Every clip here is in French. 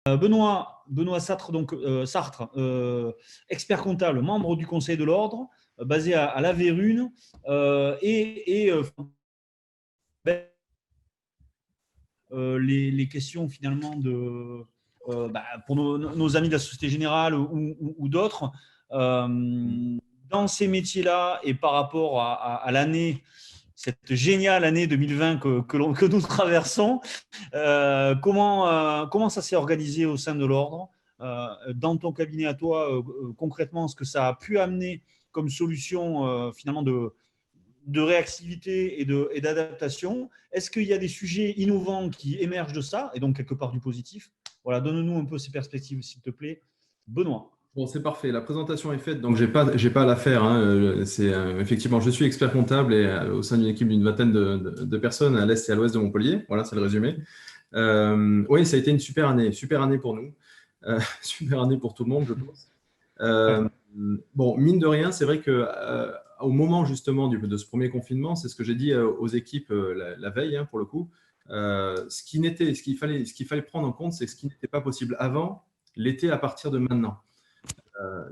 Benoît Sartre, expert comptable, membre du Conseil de l'Ordre, basé à La Vérune, les questions finalement pour nos amis de la Société Générale ou d'autres. Dans ces métiers-là et par rapport à l'année, cette géniale année 2020 que nous traversons, comment ça s'est organisé au sein de l'Ordre dans ton cabinet à toi, concrètement, ce que ça a pu amener comme solution finalement de réactivité et d'adaptation. Est-ce qu'il y a des sujets innovants qui émergent de ça et donc quelque part du positif? Voilà, donne-nous un peu ces perspectives, s'il te plaît. Benoît. Bon, c'est parfait. La présentation est faite, donc j'ai pas à la faire. Hein. Effectivement, je suis expert comptable et au sein d'une équipe d'une vingtaine de personnes à l'est et à l'ouest de Montpellier. Voilà, c'est le résumé. Oui, ça a été une super année pour nous, super année pour tout le monde, je pense. Bon, mine de rien, c'est vrai que au moment justement de ce premier confinement, c'est ce que j'ai dit aux équipes la veille, hein, pour le coup. Ce qu'il fallait prendre en compte, c'est ce qui n'était pas possible avant l'été à partir de maintenant.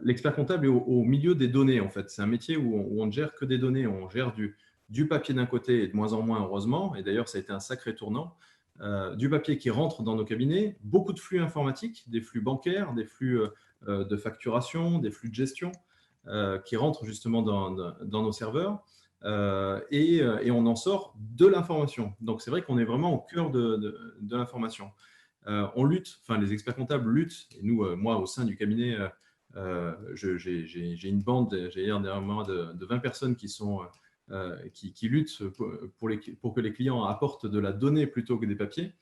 L'expert comptable est au milieu des données, en fait. C'est un métier où on ne gère que des données. On gère du papier d'un côté et de moins en moins, heureusement. Et d'ailleurs, ça a été un sacré tournant. Du papier qui rentre dans nos cabinets, beaucoup de flux informatiques, des flux bancaires, des flux de facturation, des flux de gestion qui rentrent justement dans nos serveurs. Et on en sort de l'information. Donc, c'est vrai qu'on est vraiment au cœur de l'information. On lutte, enfin, les experts comptables luttent. Et nous, moi, au sein du cabinet, j'ai une bande, j'ai derrière moi de 20 personnes qui luttent pour que les clients apportent de la donnée plutôt que des papiers.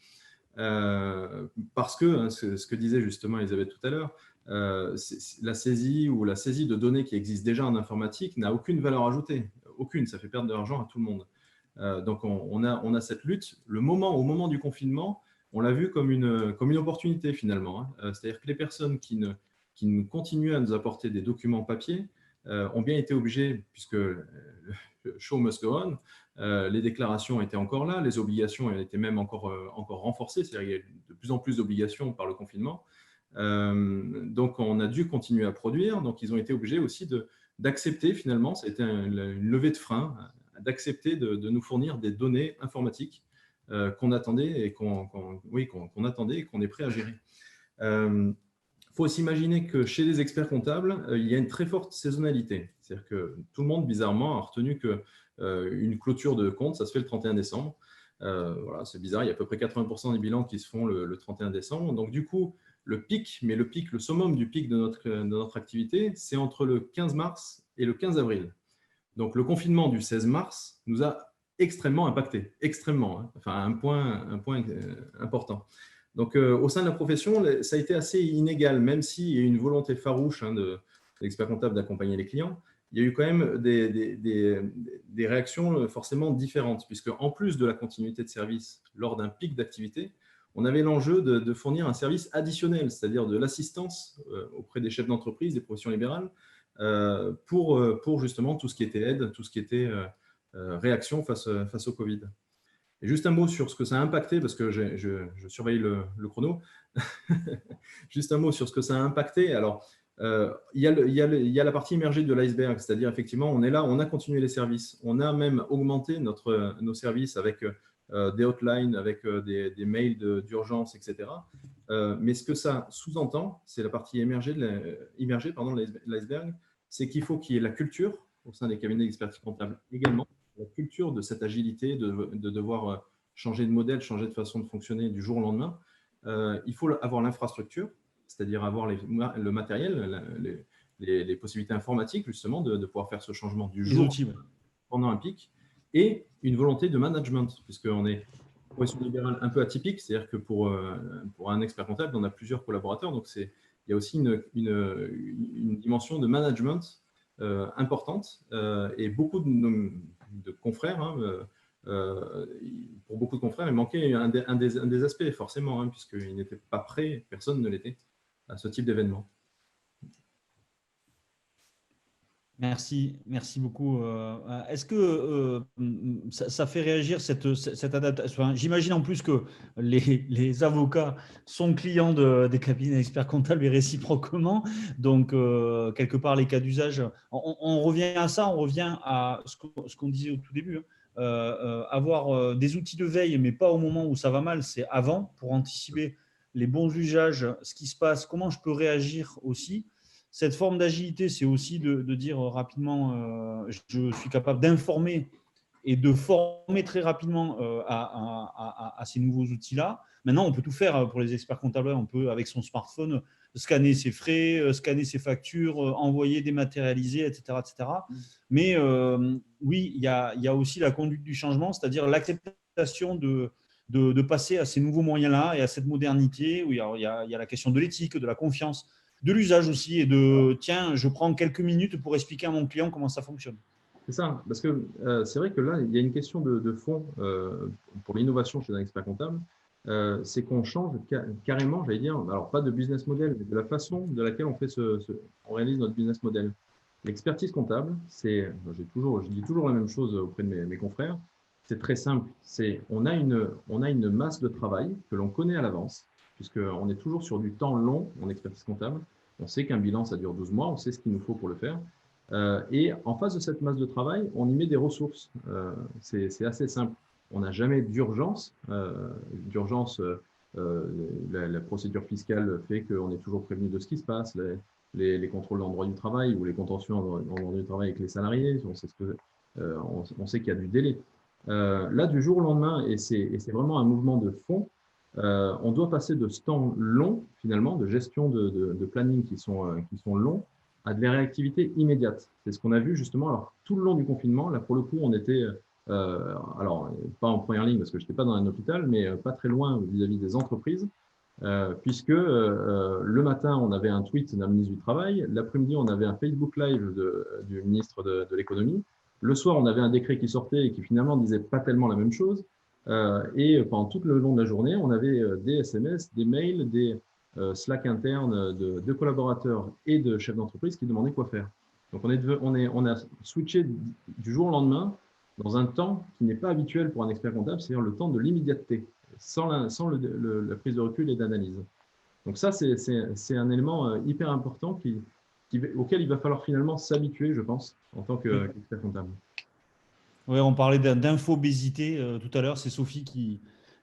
Parce que, hein, ce que disait justement Elisabeth tout à l'heure, la saisie ou la saisie de données qui existent déjà en informatique n'a aucune valeur ajoutée. Aucune, ça fait perdre de l'argent à tout le monde. Donc, on a cette lutte. Au moment du confinement, on l'a vu comme une opportunité finalement. Hein. C'est-à-dire que les personnes qui continuent à nous apporter des documents papier ont bien été obligés, puisque le show must go on, les déclarations étaient encore là, les obligations étaient même encore renforcées, c'est-à-dire qu'il y a de plus en plus d'obligations par le confinement. Donc, on a dû continuer à produire. Donc, ils ont été obligés aussi d'accepter finalement, ça a été une levée de frein, d'accepter de nous fournir des données informatiques qu'on attendait et qu'on attendait et qu'on est prêt à gérer. Il faut s'imaginer que chez les experts comptables, il y a une très forte saisonnalité. C'est-à-dire que tout le monde, bizarrement, a retenu qu'une clôture de compte, ça se fait le 31 décembre. Voilà, c'est bizarre, il y a à peu près 80% des bilans qui se font le 31 décembre. Donc, du coup, le summum du pic de notre activité, c'est entre le 15 mars et le 15 avril. Donc, le confinement du 16 mars nous a extrêmement impacté, extrêmement, hein, enfin, un point important. Donc, au sein de la profession, ça a été assez inégal, même s'il y a eu une volonté farouche, hein, de l'expert comptable d'accompagner les clients. Il y a eu quand même des réactions forcément différentes, puisque en plus de la continuité de service lors d'un pic d'activité, on avait l'enjeu de fournir un service additionnel, c'est-à-dire de l'assistance auprès des chefs d'entreprise, des professions libérales, pour justement tout ce qui était aide, tout ce qui était réaction face au Covid. Et juste un mot sur ce que ça a impacté, parce que je surveille le chrono. Juste un mot sur ce que ça a impacté. Alors, il y a la partie immergée de l'iceberg, c'est-à-dire effectivement, on est là, on a continué les services, on a même augmenté nos services avec des hotlines, avec des mails d'urgence, etc. Mais ce que ça sous-entend, c'est la partie immergée de l'iceberg, c'est qu'il faut qu'il y ait la culture au sein des cabinets d'expertise comptable également, la culture de cette agilité, de devoir changer de modèle, changer de façon de fonctionner du jour au lendemain. Il faut avoir l'infrastructure, c'est-à-dire avoir le matériel, les possibilités informatiques, justement, de pouvoir faire ce changement du jour pendant un pic, et une volonté de management, puisqu'on est une profession libérale un peu atypique, c'est-à-dire que pour un expert comptable, on a plusieurs collaborateurs, donc il y a aussi une dimension de management importante, et beaucoup de confrères, hein, pour beaucoup de confrères, il manquait un des aspects, forcément, hein, puisqu'ils n'étaient pas prêts, personne ne l'était, à ce type d'événement. Merci beaucoup. Est-ce que ça fait réagir cette adaptation? Enfin, j'imagine en plus que les avocats sont clients des cabinets experts comptables et réciproquement. Donc, quelque part, les cas d'usage, on revient à ça, on revient à ce qu'on disait au tout début. Hein. Avoir des outils de veille, mais pas au moment où ça va mal, c'est avant, pour anticiper les bons usages, ce qui se passe, comment je peux réagir aussi. Cette forme d'agilité, c'est aussi de dire rapidement, je suis capable d'informer et de former très rapidement à ces nouveaux outils-là. Maintenant, on peut tout faire pour les experts comptables. On peut, avec son smartphone, scanner ses frais, scanner ses factures, envoyer, dématérialiser, etc. etc. Mais oui, il y a aussi la conduite du changement, c'est-à-dire l'acceptation de passer à ces nouveaux moyens-là et à cette modernité où il y a la question de l'éthique, de la confiance, de l'usage aussi et de tiens, je prends quelques minutes pour expliquer à mon client comment ça fonctionne. C'est ça, parce que c'est vrai que là, il y a une question de fond pour l'innovation chez un expert comptable. C'est qu'on change carrément, j'allais dire, alors pas de business model, mais de la façon de laquelle on réalise notre business model. L'expertise comptable, je dis toujours la même chose auprès de mes confrères, c'est très simple. On a une masse de travail que l'on connaît à l'avance, puisqu'on est toujours sur du temps long en expertise comptable. On sait qu'un bilan, ça dure 12 mois, on sait ce qu'il nous faut pour le faire. Et en face de cette masse de travail, on y met des ressources. C'est assez simple. On n'a jamais d'urgence. La procédure fiscale fait qu'on est toujours prévenu de ce qui se passe. Les contrôles en droit du travail ou les contentieux en droit du travail avec les salariés, on sait qu'il y a du délai. Là, du jour au lendemain, et c'est vraiment un mouvement de fond, on doit passer de ce temps long, finalement, de gestion de planning qui sont longs, à de la réactivité immédiate. C'est ce qu'on a vu justement. Alors, tout le long du confinement, là, pour le coup, on était, alors, pas en première ligne parce que je n'étais pas dans un hôpital, mais pas très loin vis-à-vis des entreprises, puisque le matin, on avait un tweet d'un ministre du Travail, l'après-midi, on avait un Facebook Live du ministre de l'Économie, le soir, on avait un décret qui sortait et qui finalement disait pas tellement la même chose, et pendant tout le long de la journée, on avait des SMS, des mails, des Slack interne de collaborateurs et de chefs d'entreprise qui demandaient quoi faire. Donc, on a switché du jour au lendemain dans un temps qui n'est pas habituel pour un expert comptable, c'est-à-dire le temps de l'immédiateté, sans la prise de recul et d'analyse. Donc ça, c'est un élément hyper important auquel il va falloir finalement s'habituer, je pense, en tant qu'expert comptable. Oui, on parlait d'infobésité tout à l'heure, c'est Sophie qui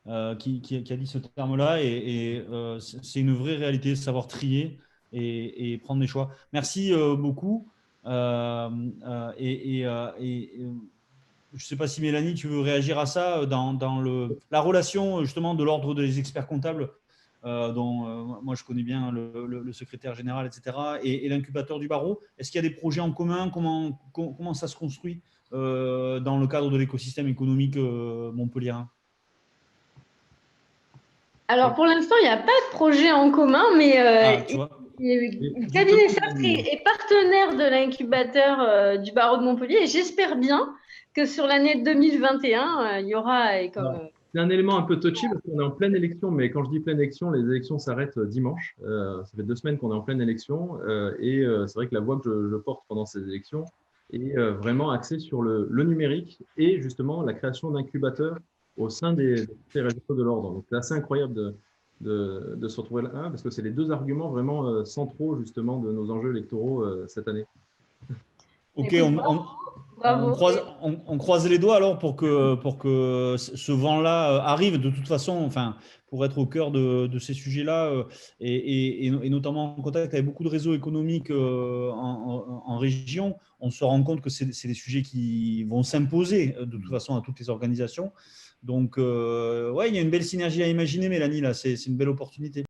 a dit ce terme-là et c'est une vraie réalité, savoir trier et prendre des choix. Merci beaucoup. Je ne sais pas si Mélanie, tu veux réagir à ça dans la relation justement de l'ordre des experts comptables dont moi je connais bien le secrétaire général, etc., et l'incubateur du barreau. Est-ce qu'il y a des projets en commun? Comment ça se construit dans le cadre de l'écosystème économique montpelliérain? Alors, pour l'instant, il n'y a pas de projet en commun, mais le cabinet SAFTRE est partenaire de l'incubateur du barreau de Montpellier et j'espère bien que sur l'année 2021, il y aura… C'est un élément un peu touchy parce qu'on est en pleine élection, mais quand je dis pleine élection, les élections s'arrêtent dimanche. Ça fait 2 semaines qu'on est en pleine élection et c'est vrai que la voix que je porte pendant ces élections est vraiment axée sur le numérique et justement la création d'incubateurs au sein des réseaux de l'ordre. Donc c'est assez incroyable de se retrouver là parce que c'est les 2 arguments vraiment centraux justement de nos enjeux électoraux cette année. Ok, on croise les doigts alors pour que ce vent-là arrive de toute façon, enfin, pour être au cœur de ces sujets-là et notamment en contact avec beaucoup de réseaux économiques en région. On se rend compte que c'est des sujets qui vont s'imposer de toute façon à toutes les organisations. Donc, ouais, il y a une belle synergie à imaginer, Mélanie, là, c'est une belle opportunité.